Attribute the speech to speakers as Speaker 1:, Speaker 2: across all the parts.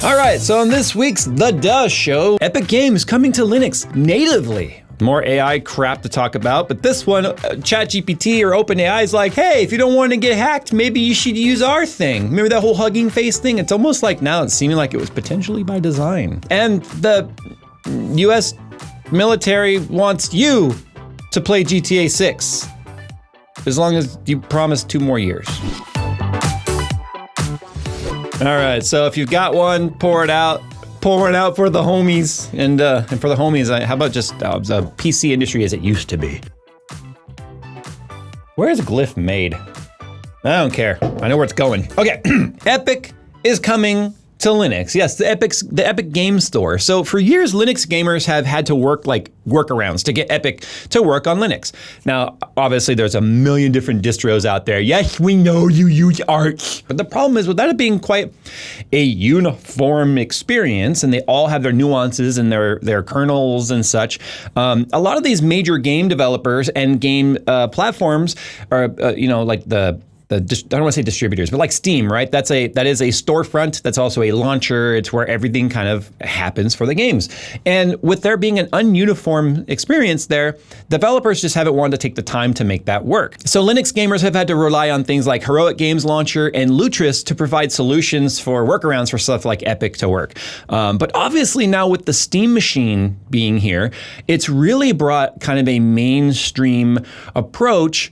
Speaker 1: All right, so on this week's The Duh Show, Epic Games coming to Linux natively. More AI crap to talk about, but this one, ChatGPT or OpenAI is like, hey, if you don't want to get hacked, maybe you should use our thing. Remember that whole Hugging Face thing? It's almost like now it's seeming like it was potentially by design. And the US military wants you to play GTA6, as long as you promise 2 more years. All right, so if you've got one, pour it out. Pour it out for the homies. And for the homies, how about just the PC industry as it used to be? Where is Glyph made? I don't care. I know where it's going. Okay, Epic is coming to Linux. Yes, the Epic Game Store. So for years, Linux gamers have had to work workarounds to get Epic to work on Linux. Now, obviously, there's a million different distros out there. Yes, we know you use Arch. But the problem is, without it being quite a uniform experience, and they all have their nuances and their kernels and such, a lot of these major game developers and game platforms are, like I don't want to say distributors, but like Steam, right? That is a storefront. That's also a launcher. It's where everything kind of happens for the games. And with there being an ununiform experience there, developers just haven't wanted to take the time to make that work. So Linux gamers have had to rely on things like Heroic Games Launcher and Lutris to provide solutions for workarounds for stuff like Epic to work. But obviously now with the Steam machine being here, it's really brought kind of a mainstream approach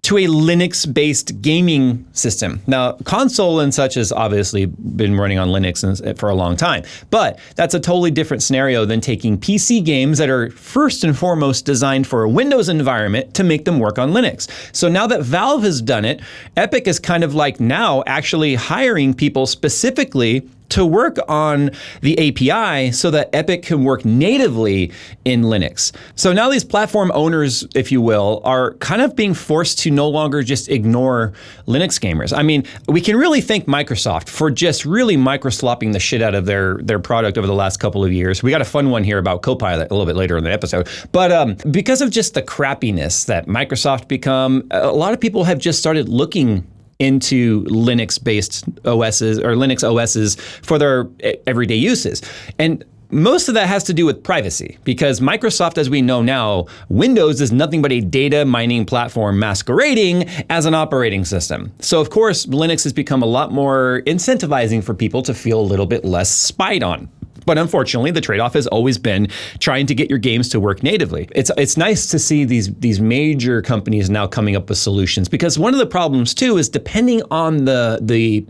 Speaker 1: to a Linux-based gaming system. Now, console and such has obviously been running on Linux for a long time, but that's a totally different scenario than taking PC games that are first and foremost designed for a Windows environment to make them work on Linux. So now that Valve has done it, Epic is kind of like now actually hiring people specifically to work on the API so that Epic can work natively in Linux. So now these platform owners, if you will, are kind of being forced to no longer just ignore Linux gamers. I mean, we can really thank Microsoft for just really microslopping the shit out of their product over the last couple of years. We got a fun one here about Copilot a little bit later in the episode. But because of just the crappiness that Microsoft become, a lot of people have just started looking into Linux-based OSs or Linux OSs for their everyday uses. And most of that has to do with privacy, because Microsoft, as we know now, Windows is nothing but a data mining platform masquerading as an operating system. So of course, Linux has become a lot more incentivizing for people to feel a little bit less spied on. But unfortunately, the trade-off has always been trying to get your games to work natively. It's nice to see these major companies now coming up with solutions, because one of the problems too is depending on the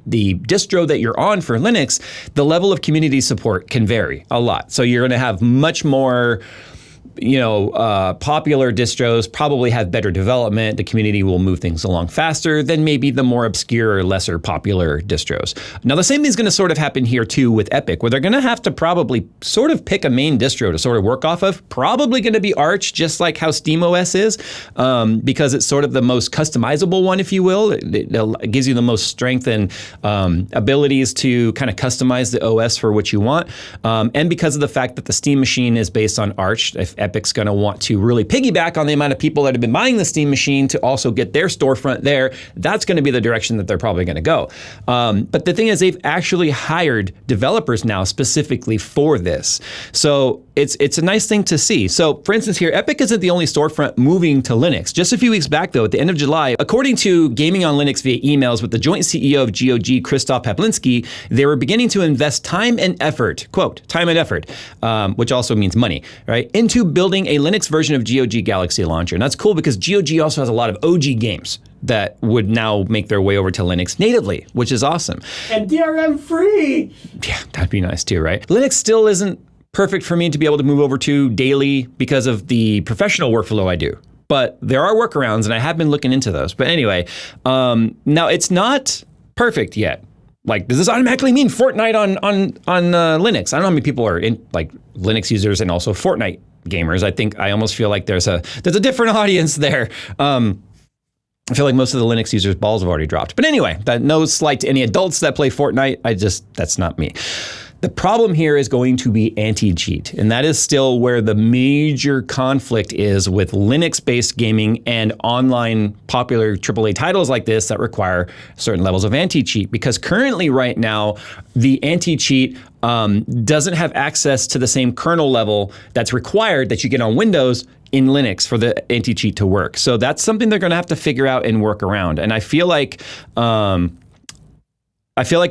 Speaker 1: distro that you're on for Linux, the level of community support can vary a lot. So you're going to have much more popular distros probably have better development. The community will move things along faster than maybe the more obscure or lesser popular distros. Now, the same thing's going to sort of happen here too with Epic, where they're going to have to probably sort of pick a main distro to sort of work off of. Probably going to be Arch, just like how SteamOS is, because it's sort of the most customizable one, if you will. It gives you the most strength and abilities to kind of customize the OS for what you want. And because of the fact that the Steam machine is based on Arch, if Epic's going to want to really piggyback on the amount of people that have been buying the Steam machine to also get their storefront there, that's going to be the direction that they're probably going to go. But the thing is, they've actually hired developers now specifically for this. So it's a nice thing to see. So for instance here, Epic isn't the only storefront moving to Linux. Just a few weeks back though, at the end of July, according to Gaming on Linux via emails with the joint CEO of GOG, Krzysztof Pawlinski, they were beginning to invest time and effort, quote, time and effort, which also means money, right, into building a Linux version of GOG Galaxy Launcher. And that's cool because GOG also has a lot of OG games that would now make their way over to Linux natively, which is awesome.
Speaker 2: And DRM free!
Speaker 1: Yeah, that'd be nice too, right? Linux still isn't perfect for me to be able to move over to daily because of the professional workflow I do. But there are workarounds, and I have been looking into those. But anyway, now it's not perfect yet. Like, does this automatically mean Fortnite on Linux? I don't know how many people are in like Linux users and also Fortnite gamers. I almost feel like there's a different audience there. I feel like most of the Linux users' balls have already dropped. But anyway, no slight to any adults that play Fortnite. That's not me. The problem here is going to be anti-cheat, and that is still where the major conflict is with Linux-based gaming and online popular AAA titles like this that require certain levels of anti-cheat. Because currently, right now, the anti-cheat doesn't have access to the same kernel level that's required that you get on Windows in Linux for the anti-cheat to work. So that's something they're going to have to figure out and work around. And I feel like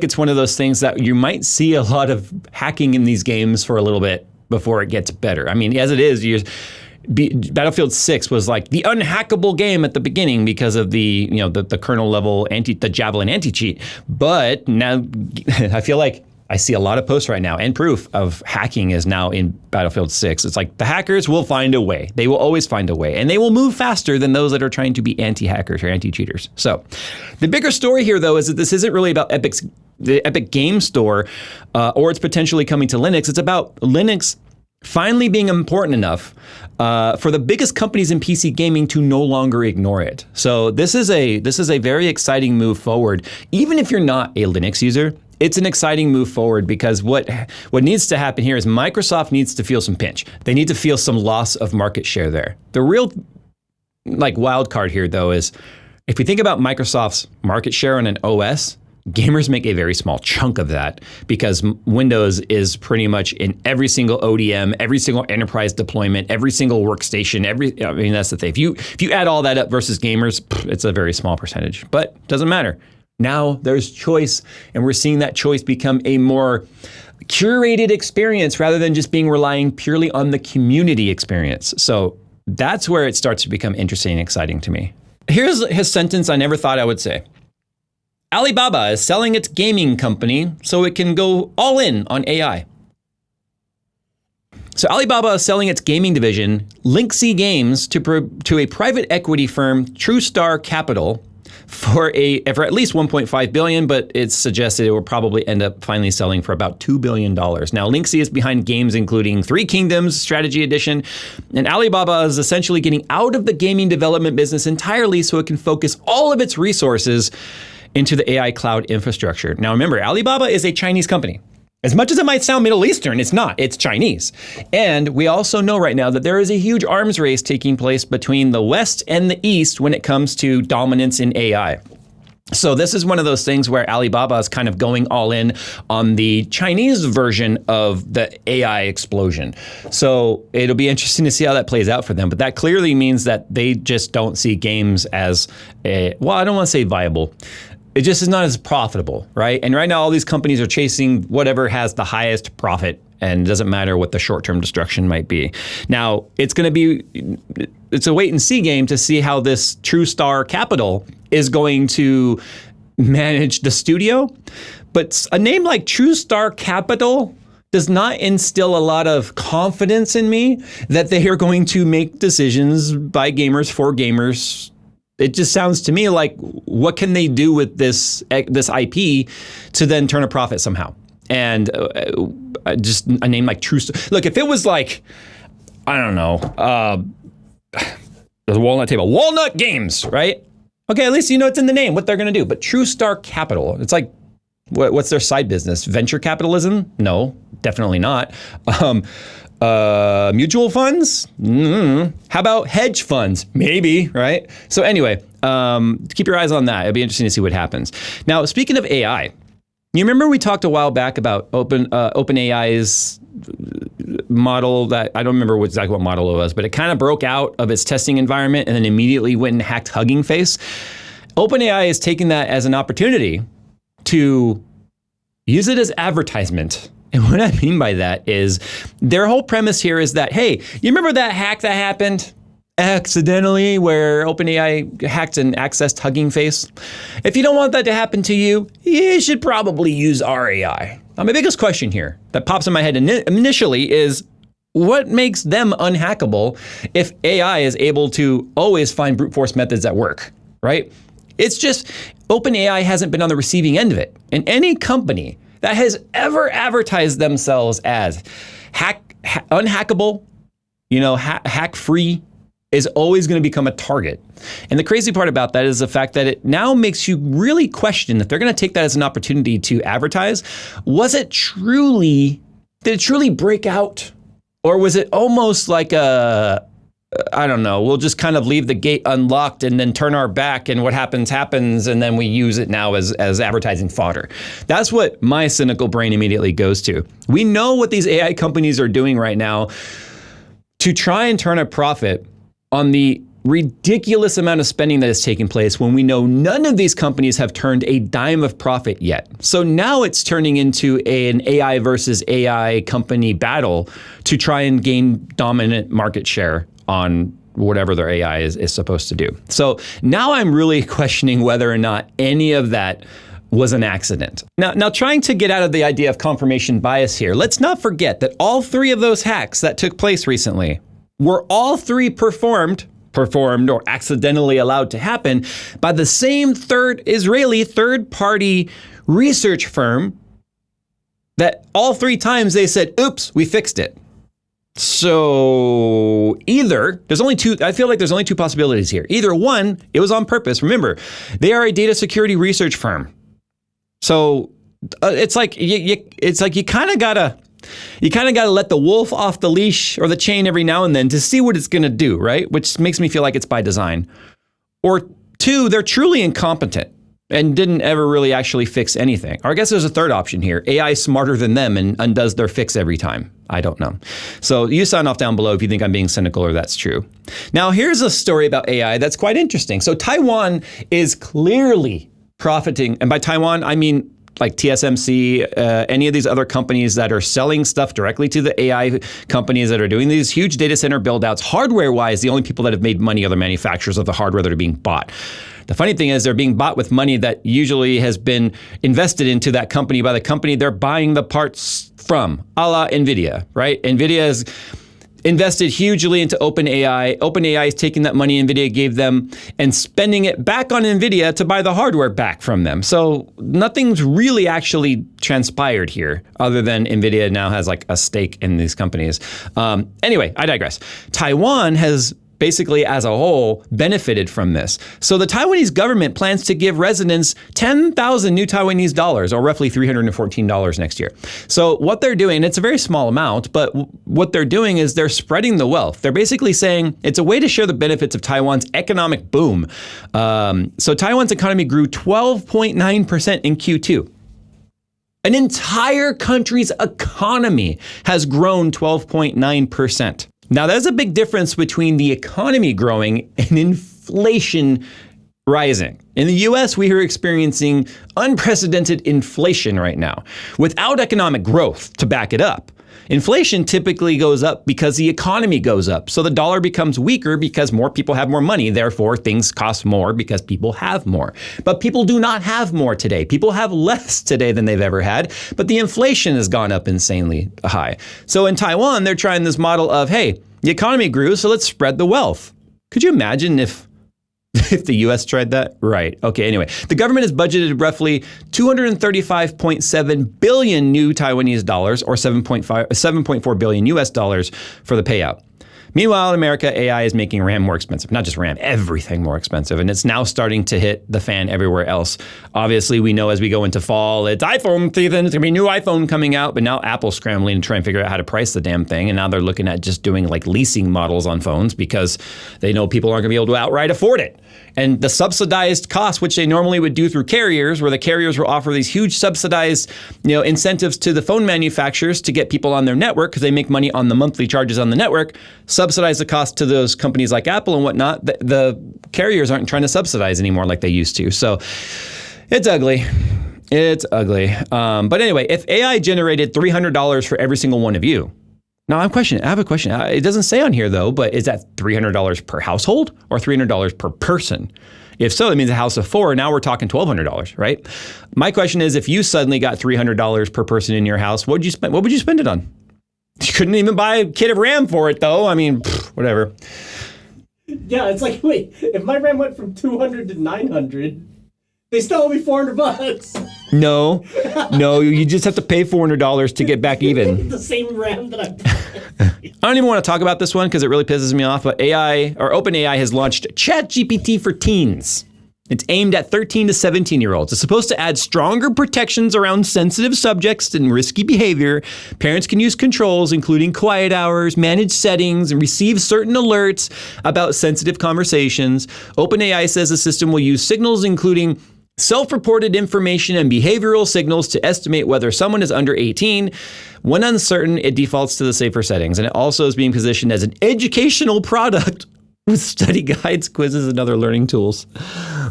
Speaker 1: it's one of those things that you might see a lot of hacking in these games for a little bit before it gets better. I mean, as it is, Battlefield 6 was like the unhackable game at the beginning because of the kernel level the Javelin anti-cheat. But now I feel like I see a lot of posts right now and proof of hacking is now in Battlefield 6. It's like the hackers will find a way. They will always find a way. And they will move faster than those that are trying to be anti-hackers or anti-cheaters. So the bigger story here, though, is that this isn't really about the Epic Game Store or it's potentially coming to Linux. It's about Linux finally being important enough for the biggest companies in PC gaming to no longer ignore it. So this is a very exciting move forward. Even if you're not a Linux user, it's an exciting move forward because what needs to happen here is Microsoft needs to feel some pinch. They need to feel some loss of market share there. The real wild card here, though, is if we think about Microsoft's market share on an OS, gamers make a very small chunk of that because Windows is pretty much in every single ODM, every single enterprise deployment, every single workstation, that's the thing. If you add all that up versus gamers, it's a very small percentage, but it doesn't matter. Now there's choice, and we're seeing that choice become a more curated experience rather than just being relying purely on the community experience. So that's where it starts to become interesting and exciting to me. Here's his sentence I never thought I would say. Alibaba is selling its gaming company so it can go all in on AI. So Alibaba is selling its gaming division, Linksy Games, to a private equity firm, TrueStar Capital, for at least $1.5 billion, but it's suggested it will probably end up finally selling for about $2 billion. Now, Linksy is behind games including Three Kingdoms, Strategy Edition, and Alibaba is essentially getting out of the gaming development business entirely so it can focus all of its resources into the AI cloud infrastructure. Now, remember, Alibaba is a Chinese company. As much as it might sound Middle Eastern, it's not. It's Chinese. And we also know right now that there is a huge arms race taking place between the West and the East when it comes to dominance in AI. So this is one of those things where Alibaba is kind of going all in on the Chinese version of the AI explosion. So it'll be interesting to see how that plays out for them. But that clearly means that they just don't see games as I don't want to say viable. It just is not as profitable, right? And right now, all these companies are chasing whatever has the highest profit, and it doesn't matter what the short-term destruction might be. Now, it's a wait-and-see game to see how this TrueStar Capital is going to manage the studio. But a name like TrueStar Capital does not instill a lot of confidence in me that they are going to make decisions by gamers for gamers. It just sounds to me like, what can they do with this IP to then turn a profit somehow? And just a name like TrueStar. Look, if it was like, I don't know, the Walnut Table, Walnut Games, right? Okay, at least you know it's in the name, what they're going to do. But TrueStar Capital, it's like, what's their side business? Venture capitalism? No, definitely not. Mutual funds? How about hedge funds? Maybe, right? So anyway, keep your eyes on that. It'll be interesting to see what happens. Now, speaking of AI, you remember we talked a while back about OpenAI's model that, I don't remember exactly what model it was, but it kind of broke out of its testing environment and then immediately went and hacked Hugging Face. OpenAI is taking that as an opportunity to use it as advertisement. And what I mean by that is their whole premise here is that, hey, you remember that hack that happened accidentally where OpenAI hacked and accessed Hugging Face? If you don't want that to happen to you, you should probably use our AI. Now, my biggest question here that pops in my head initially is, what makes them unhackable if AI is able to always find brute force methods that work, right? It's just OpenAI hasn't been on the receiving end of it. And any company that has ever advertised themselves as unhackable, hack-free, is always going to become a target. And the crazy part about that is the fact that it now makes you really question if they're going to take that as an opportunity to advertise. Did it truly break out? Or was it almost like I don't know, we'll just kind of leave the gate unlocked and then turn our back, and what happens, and then we use it now as advertising fodder. That's what my cynical brain immediately goes to. We know what these AI companies are doing right now to try and turn a profit on the ridiculous amount of spending that is taking place when we know none of these companies have turned a dime of profit yet. So now it's turning into an AI versus AI company battle to try and gain dominant market share on whatever their AI is supposed to do. So now I'm really questioning whether or not any of that was an accident. Now trying to get out of the idea of confirmation bias here, let's not forget that all three of those hacks that took place recently were all three performed or accidentally allowed to happen by the same Israeli third-party research firm that all three times they said, oops, we fixed it. So I feel like there's only two possibilities here. Either one, it was on purpose. Remember, they are a data security research firm. So it's like you kind of gotta let the wolf off the leash or the chain every now and then to see what it's gonna do, right? Which makes me feel like it's by design. Or two, they're truly incompetent and didn't ever really actually fix anything. Or I guess there's a third option here. AI is smarter than them and undoes their fix every time. I don't know. So you sign off down below if you think I'm being cynical or that's true. Now here's a story about AI that's quite interesting. So Taiwan is clearly profiting, and by Taiwan I mean like TSMC, any of these other companies that are selling stuff directly to the AI companies that are doing these huge data center build-outs. Hardware-wise, the only people that have made money are the manufacturers of the hardware that are being bought. The funny thing is they're being bought with money that usually has been invested into that company by the company they're buying the parts from, a la NVIDIA, right? NVIDIA has invested hugely into OpenAI. OpenAI is taking that money NVIDIA gave them and spending it back on NVIDIA to buy the hardware back from them. So nothing's really actually transpired here other than NVIDIA now has like a stake in these companies. Anyway, I digress. Taiwan has basically as a whole benefited from this. So the Taiwanese government plans to give residents 10,000 new Taiwanese dollars, or roughly $314 next year. So what they're doing, it's a very small amount, but what they're doing is they're spreading the wealth. They're basically saying it's a way to share the benefits of Taiwan's economic boom. So Taiwan's economy grew 12.9% in Q2. An entire country's economy has grown 12.9%. Now, there's a big difference between the economy growing and inflation rising. In the US, we are experiencing unprecedented inflation right now without economic growth to back it up. Inflation typically goes up because the economy goes up. So the dollar becomes weaker because more people have more money. Therefore, things cost more because people have more. But people do not have more today. People have less today than they've ever had. But the inflation has gone up insanely high. So in Taiwan, they're trying this model of, hey, the economy grew, so let's spread the wealth. Could you imagine if the US tried that? Right. Okay, anyway. The government has budgeted roughly 235.7 billion new Taiwanese dollars, or 7.4 billion US dollars for the payout. Meanwhile, in America, AI is making RAM more expensive. Not just RAM, everything more expensive. And it's now starting to hit the fan everywhere else. Obviously, we know as we go into fall, it's iPhone season. It's going to be a new iPhone coming out. But now Apple's scrambling to try and figure out how to price the damn thing. And now they're looking at just doing like leasing models on phones because they know people aren't going to be able to outright afford it. And the subsidized cost, which they normally would do through carriers, where the carriers will offer these huge subsidized, incentives to the phone manufacturers to get people on their network because they make money on the monthly charges on the network, subsidize the cost to those companies like Apple and whatnot. The carriers aren't trying to subsidize anymore like they used to. So it's ugly. It's ugly. But anyway, if AI generated $300 for every single one of you, now I have a question. It doesn't say on here though, but is that $300 per household or $300 per person? If so, it means a house of four. Now we're talking $1,200, right? My question is, if you suddenly got $300 per person in your house, what would you spend it on? You couldn't even buy a kit of RAM for it though. I mean, whatever.
Speaker 2: Yeah, it's like, wait, if my RAM went from 200 to 900, They still owe me $400.
Speaker 1: No, you just have to pay $400 to get back even.
Speaker 2: The same RAM that
Speaker 1: I don't even want to talk about this one because it really pisses me off, but OpenAI has launched ChatGPT For Teens. It's aimed at 13 to 17-year-olds. It's supposed to add stronger protections around sensitive subjects and risky behavior. Parents can use controls, including quiet hours, manage settings, and receive certain alerts about sensitive conversations. OpenAI says the system will use signals including self-reported information and behavioral signals to estimate whether someone is under 18. When uncertain, it defaults to the safer settings. And it also is being positioned as an educational product with study guides, quizzes, and other learning tools.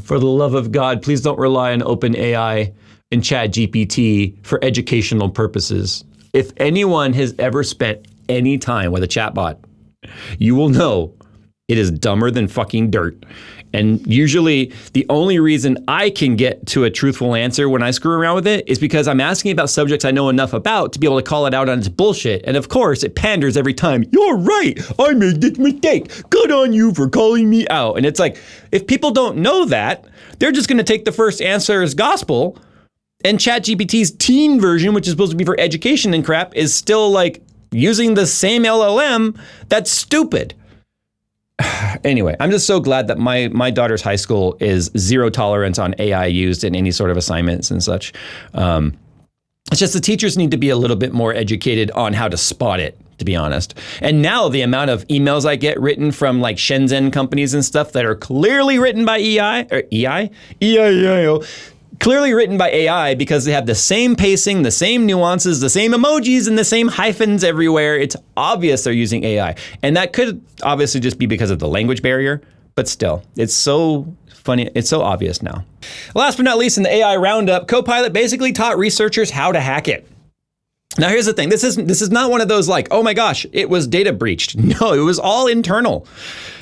Speaker 1: For the love of God, please don't rely on OpenAI and ChatGPT for educational purposes. If anyone has ever spent any time with a chatbot, you will know it is dumber than fucking dirt. And usually the only reason I can get to a truthful answer when I screw around with it is because I'm asking about subjects I know enough about to be able to call it out on its bullshit. And of course, it panders every time. You're right. I made this mistake. Good on you for calling me out. And it's like, if people don't know that, they're just going to take the first answer as gospel. And ChatGPT's teen version, which is supposed to be for education and crap, is still like using the same LLM. That's stupid. Anyway, I'm just so glad that my daughter's high school is zero tolerance on AI used in any sort of assignments and such. It's just the teachers need to be a little bit more educated on how to spot it, to be honest. And now the amount of emails I get written from like Shenzhen companies and stuff that are clearly written by clearly written by AI because they have the same pacing, the same nuances, the same emojis, and the same hyphens everywhere. It's obvious they're using AI. And that could obviously just be because of the language barrier, but still, it's so funny. It's so obvious now. Last but not least, in the AI roundup, Copilot basically taught researchers how to hack it. Now, here's the thing. This is not one of those like, oh my gosh, it was data breached. No, it was all internal.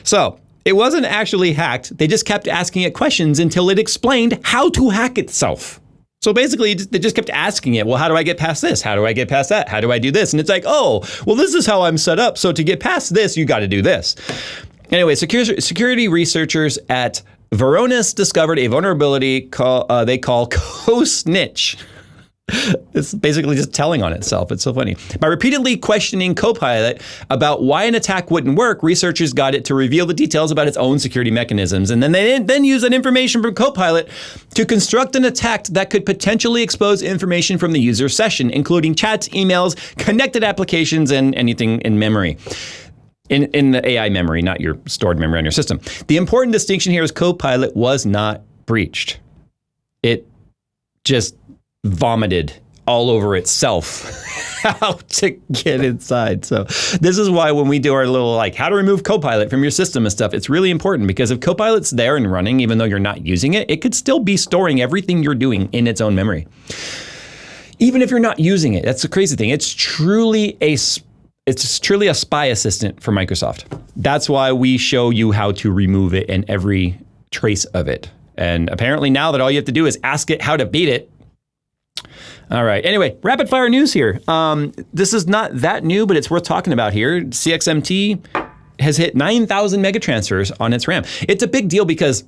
Speaker 1: So it wasn't actually hacked. They just kept asking it questions until it explained how to hack itself. So basically, they just kept asking it, well, how do I get past this? How do I get past that? How do I do this? And it's like, oh, well, this is how I'm set up. So to get past this, you got to do this. Anyway, security researchers at Varonis discovered a vulnerability they call co-snitch. It's basically just telling on itself. It's so funny. By repeatedly questioning Copilot about why an attack wouldn't work, researchers got it to reveal the details about its own security mechanisms. And then they then used that information from Copilot to construct an attack that could potentially expose information from the user's session, including chats, emails, connected applications, and anything in memory. In the AI memory, not your stored memory on your system. The important distinction here is Copilot was not breached. It just vomited all over itself how to get inside. So this is why when we do our little like how to remove Copilot from your system and stuff, it's really important because if Copilot's there and running, even though you're not using it, it could still be storing everything you're doing in its own memory. Even if you're not using it, that's the crazy thing. It's truly a spy assistant for Microsoft. That's why we show you how to remove it and every trace of it. And apparently now that all you have to do is ask it how to beat it. All right. Anyway, rapid fire news here. This is not that new, but it's worth talking about here. CXMT has hit 9,000 megatransfers on its RAM. It's a big deal because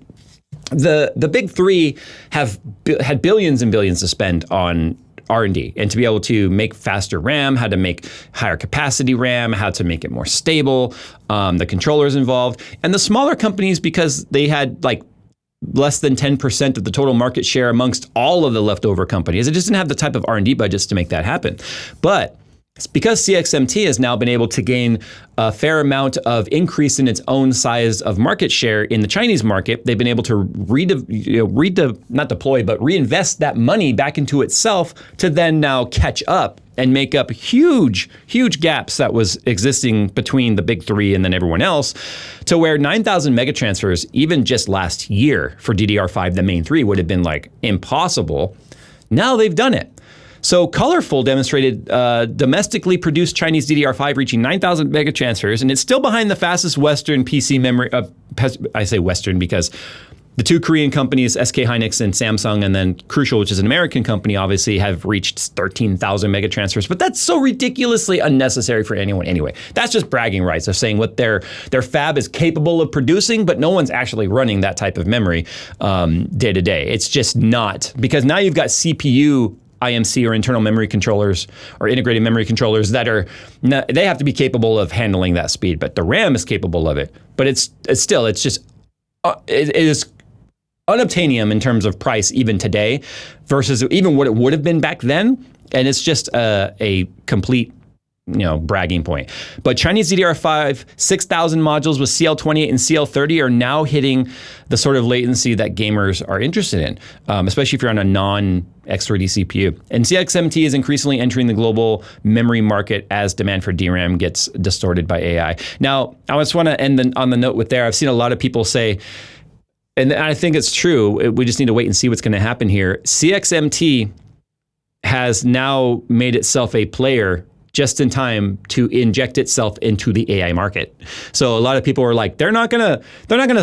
Speaker 1: the big three have had billions and billions to spend on R&D and to be able to make faster RAM, how to make higher capacity RAM, how to make it more stable, the controllers involved. And the smaller companies, because they had like less than 10% of the total market share amongst all of the leftover companies. It just didn't have the type of R&D budgets to make that happen. But it's because CXMT has now been able to gain a fair amount of increase in its own size of market share in the Chinese market. They've been able to reinvest that money back into itself to then now catch up and make up huge gaps that was existing between the big three and then everyone else, to where 9,000 megatransfers, even just last year for DDR5, the main three, would have been like impossible. Now they've done it. So Colorful demonstrated domestically produced Chinese DDR5 reaching 9,000 megatransfers, and it's still behind the fastest Western PC memory. I say Western because The two Korean companies, SK Hynix and Samsung, and then Crucial, which is an American company, obviously have reached 13,000 mega transfers. But that's so ridiculously unnecessary for anyone anyway. That's just bragging rights of saying what their fab is capable of producing, but no one's actually running that type of memory day to day. It's just not, because now you've got CPU IMC or internal memory controllers or integrated memory controllers that are, they have to be capable of handling that speed, but the RAM is capable of it. But it is unobtainium in terms of price even today versus even what it would have been back then. And it's just a complete bragging point. But Chinese DDR5 6,000 modules with CL28 and CL30 are now hitting the sort of latency that gamers are interested in, especially if you're on a non-X3D CPU. And CXMT is increasingly entering the global memory market as demand for DRAM gets distorted by AI. Now, I just want to end on the note with there. I've seen a lot of people say, and I think it's true, we just need to wait and see what's going to happen here. CXMT has now made itself a player just in time to inject itself into the AI market. So a lot of people are like, they're not gonna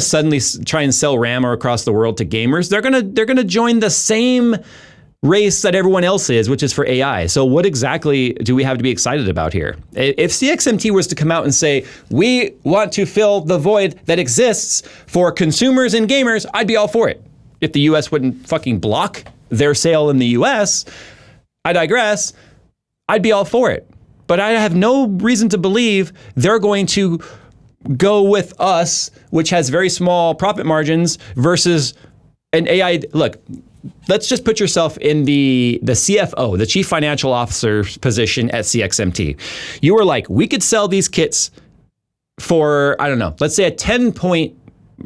Speaker 1: suddenly try and sell RAM across the world to gamers. They're gonna join the same race that everyone else is, which is for AI. So what exactly do we have to be excited about here? If CXMT was to come out and say, we want to fill the void that exists for consumers and gamers, I'd be all for it. If the US wouldn't fucking block their sale in the US, I digress, I'd be all for it. But I have no reason to believe they're going to go with us, which has very small profit margins, versus an AI. Look, let's just put yourself in the CFO, the chief financial officer's position at CXMT. You were like, we could sell these kits for, I don't know, let's say a 10-point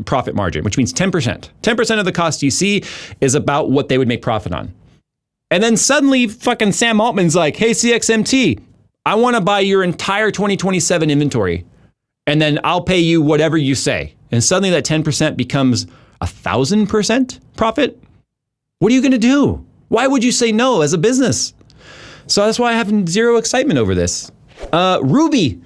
Speaker 1: profit margin, which means 10%. 10% of the cost you see is about what they would make profit on. And then suddenly fucking Sam Altman's like, hey, CXMT, I want to buy your entire 2027 inventory, and then I'll pay you whatever you say. And suddenly that 10% becomes 1,000% profit. What are you going to do? Why would you say no as a business? So that's why I have zero excitement over this. Ruby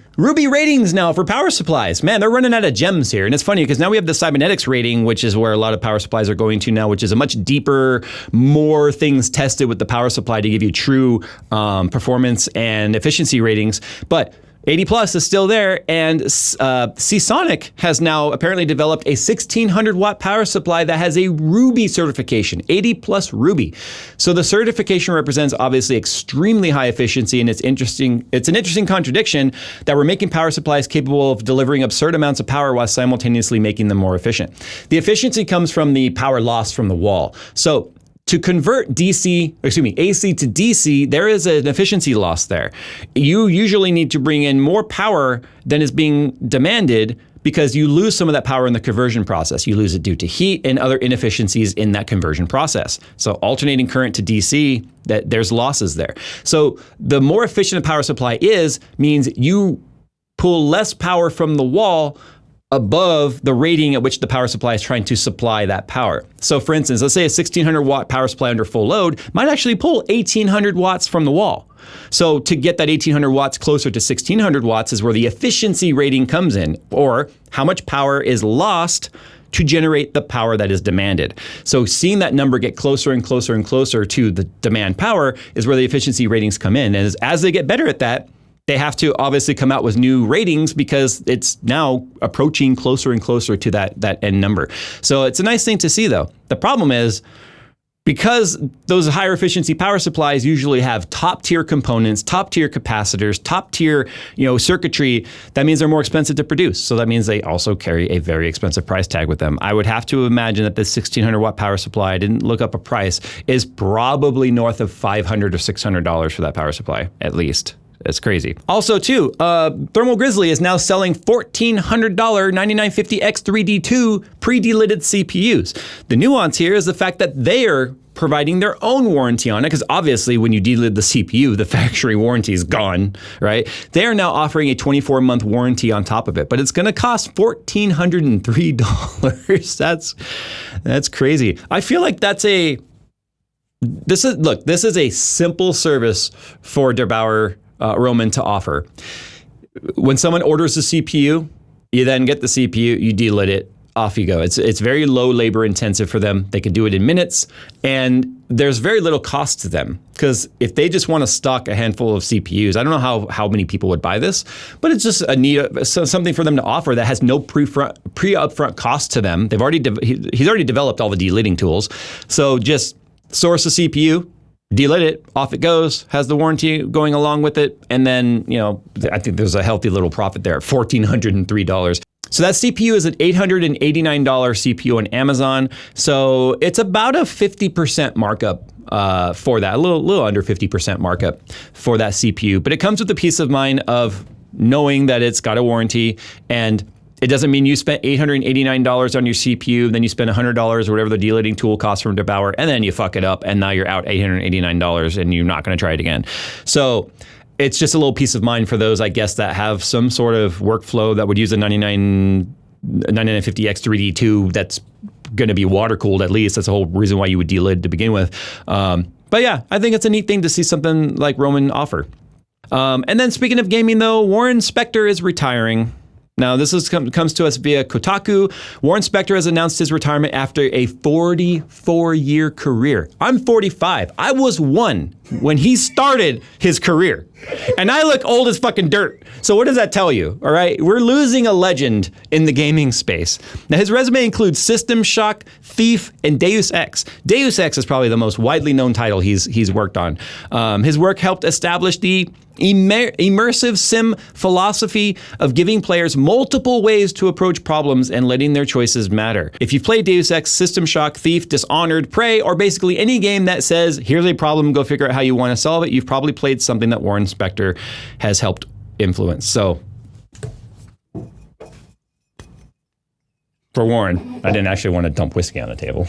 Speaker 1: ratings now for power supplies. Man, they're running out of gems here. And it's funny because now we have the cybernetics rating, which is where a lot of power supplies are going to now, which is a much deeper, more things tested with the power supply to give you true performance and efficiency ratings. But 80 plus is still there, and Seasonic has now apparently developed a 1600 watt power supply that has a Ruby certification, 80 plus Ruby. So the certification represents obviously extremely high efficiency, and it's an interesting contradiction that we're making power supplies capable of delivering absurd amounts of power while simultaneously making them more efficient. The efficiency comes from the power loss from the wall. So to convert AC to DC, there is an efficiency loss there. You usually need to bring in more power than is being demanded because you lose some of that power in the conversion process. You lose it due to heat and other inefficiencies in that conversion process. So alternating current to DC, there's losses there. So the more efficient a power supply means you pull less power from the wall above the rating at which the power supply is trying to supply that power. So for instance, let's say a 1600 watt power supply under full load might actually pull 1800 watts from the wall. So to get that 1800 watts closer to 1600 watts is where the efficiency rating comes in, or how much power is lost to generate the power that is demanded. So seeing that number get closer and closer and closer to the demand power is where the efficiency ratings come in. And as they get better at that, they have to obviously come out with new ratings because it's now approaching closer and closer to that end number. So it's a nice thing to see though. The problem is, because those higher efficiency power supplies usually have top tier components, top tier capacitors, top tier circuitry, that means they're more expensive to produce. So that means they also carry a very expensive price tag with them. I would have to imagine that this 1600 watt power supply, I didn't look up a price, is probably north of $500 or $600 for that power supply, at least. It's crazy. Also, too, Thermal Grizzly is now selling $1,400 9950X3D2 pre-delidded CPUs. The nuance here is the fact that they are providing their own warranty on it, because obviously when you delid the CPU, the factory warranty is gone, right? They are now offering a 24-month warranty on top of it, but it's going to cost $1,403. That's crazy. I feel like this is a simple service for Der Bauer Roman to offer. When someone orders a CPU, you then get the CPU, you delid it. off you go. It's very low labor intensive for them. They can do it in minutes, and there's very little cost to them. Because if they just want to stock a handful of CPUs, I don't know how many people would buy this, but it's just something for them to offer that has no pre-upfront cost to them. He's already developed all the delidding tools, so just source a CPU, delid it, off it goes, has the warranty going along with it, and then, I think there's a healthy little profit there at $1,403. So that CPU is an $889 CPU on Amazon. So it's about a 50% markup for that, a little under 50% markup for that CPU. But it comes with the peace of mind of knowing that it's got a warranty, and it doesn't mean you spent $889 on your CPU, then you spend $100 or whatever the delidding tool costs from Devour, and then you fuck it up, and now you're out $889 and you're not going to try it again. So it's just a little peace of mind for those, I guess, that have some sort of workflow that would use a 9950X3D2 that's going to be water cooled at least. That's the whole reason why you would delid to begin with. But yeah, I think it's a neat thing to see something like Roman offer. And then speaking of gaming though, Warren Spector is retiring. Now, this comes to us via Kotaku. Warren Spector has announced his retirement after a 44-year career. I'm 45. I was 1 when he started his career. And I look old as fucking dirt. So what does that tell you? All right, we're losing a legend in the gaming space. Now, his resume includes System Shock, Thief, and Deus Ex. Deus Ex is probably the most widely known title he's worked on. His work helped establish the immersive sim philosophy of giving players multiple ways to approach problems and letting their choices matter. If you've played Deus Ex, System Shock, Thief, Dishonored, Prey, or basically any game that says, here's a problem, go figure out how you want to solve it, you've probably played something that Warren Spector has helped influence. So, for Warren, I didn't actually want to dump whiskey on the table.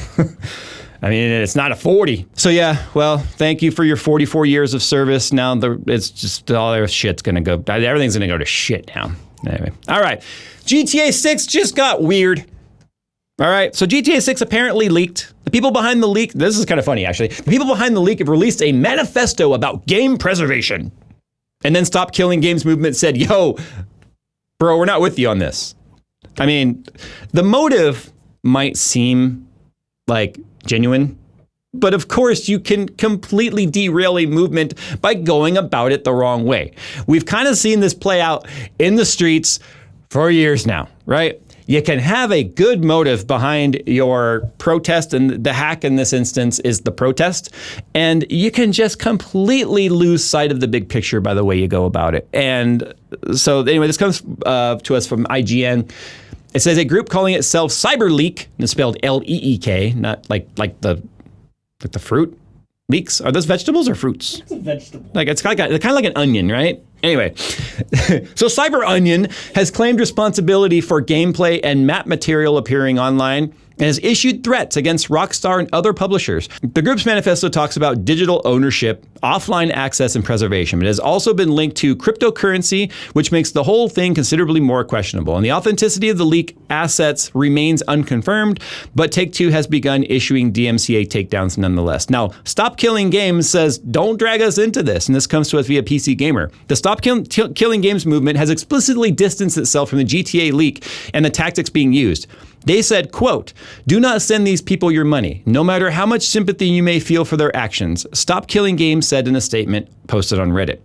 Speaker 1: I mean, it's not a 40. So yeah, well, thank you for your 44 years of service. Now it's just all their shit's gonna go, everything's gonna go to shit now. Anyway, all right. GTA 6 just got weird. All right, so GTA 6 apparently leaked. The people behind the leak, this is kind of funny actually. The people behind the leak have released a manifesto about game preservation. And then Stop Killing Games movement said, yo, bro, we're not with you on this. I mean, the motive might seem like genuine, but of course you can completely derail a movement by going about it the wrong way. We've kind of seen this play out in the streets for years now, right? You can have a good motive behind your protest, and the hack in this instance is the protest, and you can just completely lose sight of the big picture by the way you go about it. And so anyway, this comes to us from IGN. It says a group calling itself Cyber Leak, and it's spelled L-E-E-K, not like the fruit. Leeks, are those vegetables or fruits?
Speaker 2: It's a vegetable.
Speaker 1: Like it's kind of like an onion, right? Anyway, so Cyber Onion has claimed responsibility for gameplay and map material appearing online and has issued threats against Rockstar and other publishers. The group's manifesto talks about digital ownership, offline access, and preservation. It has also been linked to cryptocurrency, which makes the whole thing considerably more questionable. And the authenticity of the leak assets remains unconfirmed, but Take-Two has begun issuing DMCA takedowns nonetheless. Now, Stop Killing Games says, don't drag us into this. And this comes to us via PC Gamer. The Stop Killing Games movement has explicitly distanced itself from the GTA leak and the tactics being used. They said, quote, do not send these people your money, no matter how much sympathy you may feel for their actions. Stop Killing Games said in a statement posted on Reddit.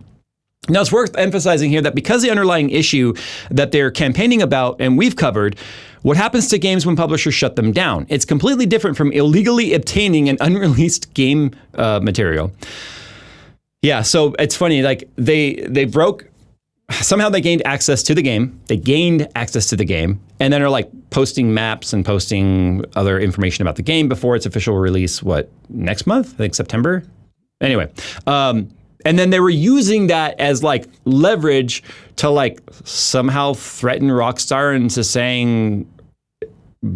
Speaker 1: Now, it's worth emphasizing here that because the underlying issue that they're campaigning about, and we've covered, what happens to games when publishers shut them down. It's completely different from illegally obtaining an unreleased game material. Yeah, so it's funny, like they broke, somehow they gained access to the game. And then are like posting maps and posting other information about the game before its official release, next month? I think September? Anyway, and then they were using that as like leverage to like somehow threaten Rockstar into saying,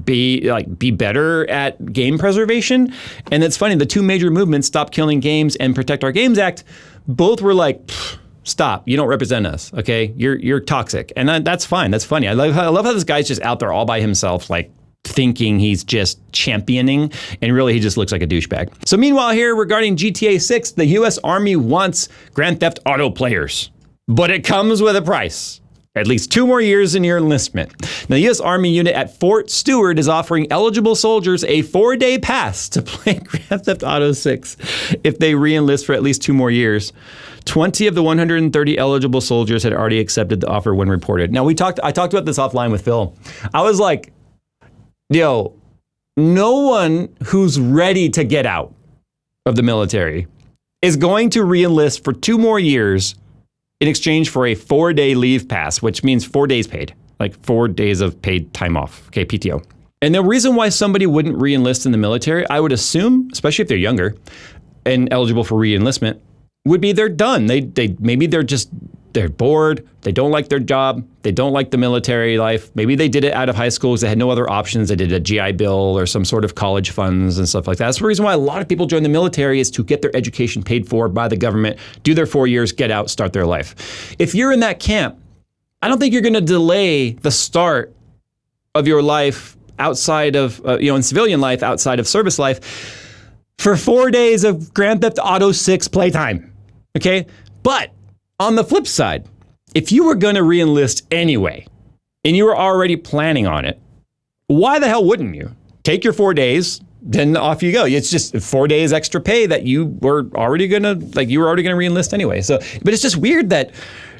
Speaker 1: be better at game preservation. And it's funny, the two major movements, Stop Killing Games and Protect Our Games Act, both were like, stop, you don't represent us, okay? You're toxic. And that's fine, that's funny. I love how this guy's just out there all by himself, like thinking he's just championing, and really he just looks like a douchebag. So meanwhile here, regarding GTA 6, the US Army wants Grand Theft Auto players, but it comes with a price. at least 2 more years in your enlistment. Now, the U.S. Army unit at Fort Stewart is offering eligible soldiers a 4-day pass to play Grand Theft Auto 6 if they re-enlist for at least 2 more years. 20 of the 130 eligible soldiers had already accepted the offer when reported. Now, I talked about this offline with Phil. I was like, yo, no one who's ready to get out of the military is going to re-enlist for 2 more years in exchange for a 4-day leave pass, which means 4 days paid, like 4 days of paid time off, okay, PTO. And the reason why somebody wouldn't re-enlist in the military, I would assume, especially if they're younger and eligible for re-enlistment, would be they're done. Maybe they're bored, they don't like their job, they don't like the military life. Maybe they did it out of high school because they had no other options. They did a GI Bill or some sort of college funds and stuff like that. That's the reason why a lot of people join the military, is to get their education paid for by the government, do their 4 years, get out, start their life. If you're in that camp, I don't think you're going to delay the start of your life outside of, in civilian life, outside of service life, for 4 days of Grand Theft Auto 6 playtime, okay? But on the flip side, if you were going to re-enlist anyway, and you were already planning on it, why the hell wouldn't you? Take your 4 days, then off you go. It's just 4 days extra pay that you were already going to re-enlist anyway. So, but it's just weird that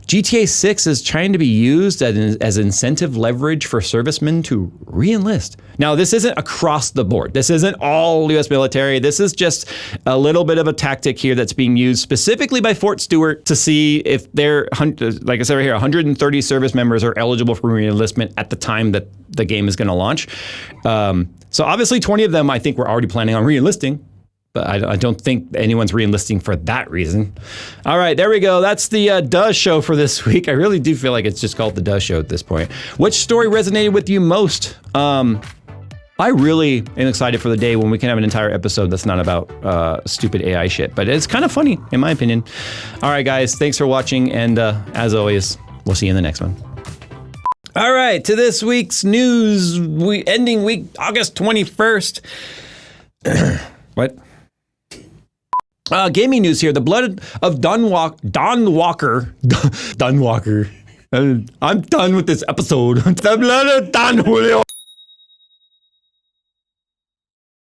Speaker 1: GTA 6 is trying to be used as incentive leverage for servicemen to re-enlist. Now, this isn't across the board. This isn't all U.S. military. This is just a little bit of a tactic here that's being used specifically by Fort Stewart to see if they're, like I said right here, 130 service members are eligible for re-enlistment at the time that the game is going to launch. So obviously 20 of them, I think, were already planning on re-enlisting. But I don't think anyone's re-enlisting for that reason. All right, there we go. That's the Duh Show for this week. I really do feel like it's just called the Duh Show at this point. Which story resonated with you most? I really am excited for the day when we can have an entire episode that's not about stupid AI shit. But it's kind of funny, in my opinion. All right, guys, thanks for watching. And as always, we'll see you in the next one. All right, to this week's news, ending week, August 21st. What? Gaming news here. The blood of Don Walker. I'm done with this episode. The blood of Don Julio.